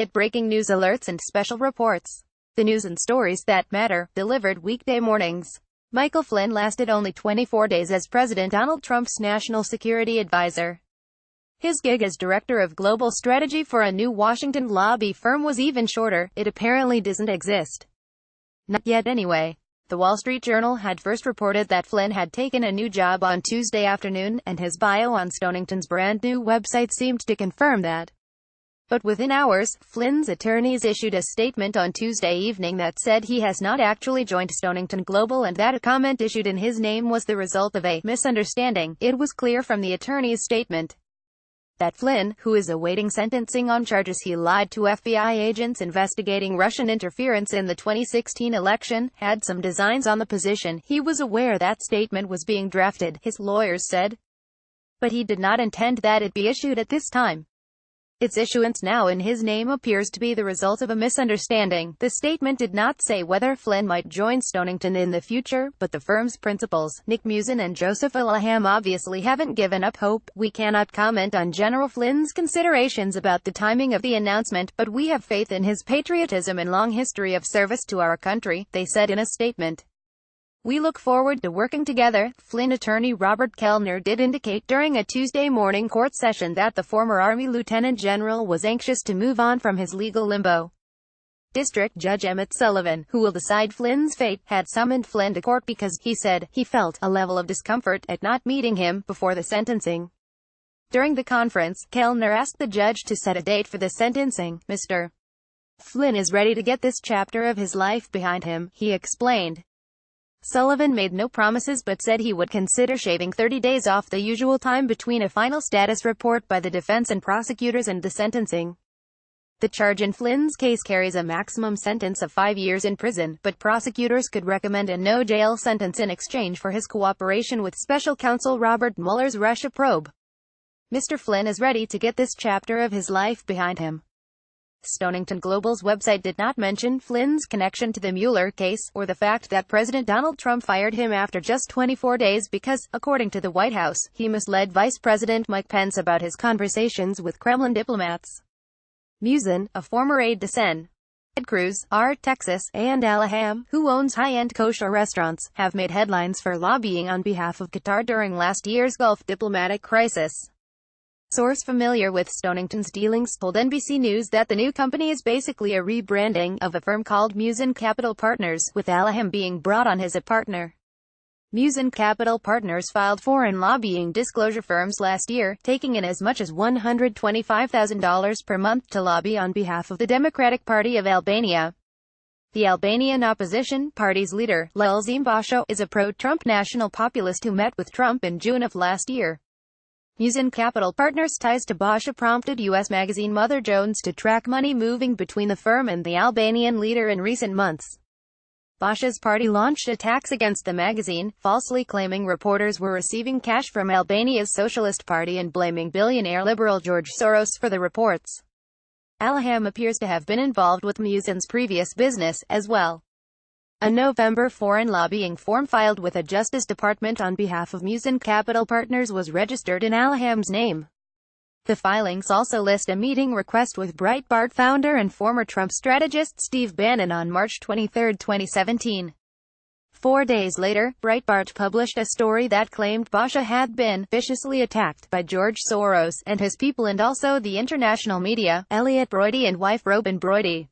Get breaking news alerts and special reports. The news and stories that matter, delivered weekday mornings. Michael Flynn lasted only 24 days as President Donald Trump's national security advisor. His gig as director of global strategy for a new Washington lobby firm was even shorter. It apparently doesn't exist. Not yet anyway. The Wall Street Journal had first reported that Flynn had taken a new job on Tuesday afternoon, and his bio on Stonington's brand new website seemed to confirm that. But within hours, Flynn's attorneys issued a statement on Tuesday evening that said he has not actually joined Stonington Global and that a comment issued in his name was the result of a misunderstanding. It was clear from the attorney's statement that Flynn, who is awaiting sentencing on charges he lied to FBI agents investigating Russian interference in the 2016 election, had some designs on the position. He was aware that statement was being drafted, his lawyers said, but he did not intend that it be issued at this time. Its issuance now in his name appears to be the result of a misunderstanding. The statement did not say whether Flynn might join Stonington in the future, but the firm's principals, Nick Musin and Joseph Alaham, obviously haven't given up hope. We cannot comment on General Flynn's considerations about the timing of the announcement, but we have faith in his patriotism and long history of service to our country, they said in a statement. We look forward to working together. Flynn attorney Robert Kellner did indicate during a Tuesday morning court session that the former Army Lieutenant General was anxious to move on from his legal limbo. District Judge Emmett Sullivan, who will decide Flynn's fate, had summoned Flynn to court because, he said, he felt a level of discomfort at not meeting him before the sentencing. During the conference, Kellner asked the judge to set a date for the sentencing. Mr. Flynn is ready to get this chapter of his life behind him, he explained. Sullivan made no promises but said he would consider shaving 30 days off the usual time between a final status report by the defense and prosecutors and the sentencing. The charge in Flynn's case carries a maximum sentence of 5 years in prison, but prosecutors could recommend a no-jail sentence in exchange for his cooperation with special counsel Robert Mueller's Russia probe. Mr. Flynn is ready to get this chapter of his life behind him. Stonington Global's website did not mention Flynn's connection to the Mueller case, or the fact that President Donald Trump fired him after just 24 days because, according to the White House, he misled Vice President Mike Pence about his conversations with Kremlin diplomats. Musin, a former aide to Sen. Ted Cruz, R. Texas, and Alaham, who owns high-end kosher restaurants, have made headlines for lobbying on behalf of Qatar during last year's Gulf diplomatic crisis. Source familiar with Stonington's dealings told NBC News that the new company is basically a rebranding of a firm called Musin Capital Partners, with Alaham being brought on as a partner. Musin Capital Partners filed foreign lobbying disclosure firms last year, taking in as much as $125,000 per month to lobby on behalf of the Democratic Party of Albania. The Albanian opposition party's leader, Lulzim Basho, is a pro-Trump national populist who met with Trump in June of last year. Musin Capital Partners' ties to Basha prompted U.S. magazine Mother Jones to track money moving between the firm and the Albanian leader in recent months. Basha's party launched attacks against the magazine, falsely claiming reporters were receiving cash from Albania's Socialist Party and blaming billionaire liberal George Soros for the reports. Alaham appears to have been involved with Musin's previous business, as well. A November foreign lobbying form filed with the Justice Department on behalf of Musin Capital Partners was registered in Alaham's name. The filings also list a meeting request with Breitbart founder and former Trump strategist Steve Bannon on March 23, 2017. 4 days later, Breitbart published a story that claimed Basha had been viciously attacked by George Soros and his people and also the international media, Elliot Broidy and wife Robin Broidy.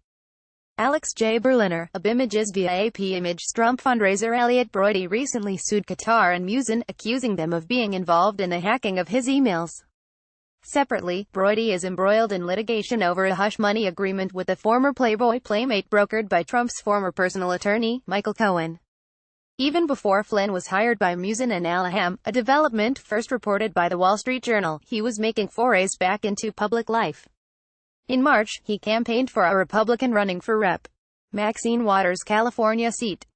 Alex J. Berliner, of Images via AP Image Trump fundraiser Elliot Broidy recently sued Qatar and Musin, accusing them of being involved in the hacking of his emails. Separately, Broidy is embroiled in litigation over a hush money agreement with a former Playboy playmate brokered by Trump's former personal attorney, Michael Cohen. Even before Flynn was hired by Musin and Alaham, a development first reported by the Wall Street Journal, he was making forays back into public life. In March, he campaigned for a Republican running for Rep. Maxine Waters' California seat.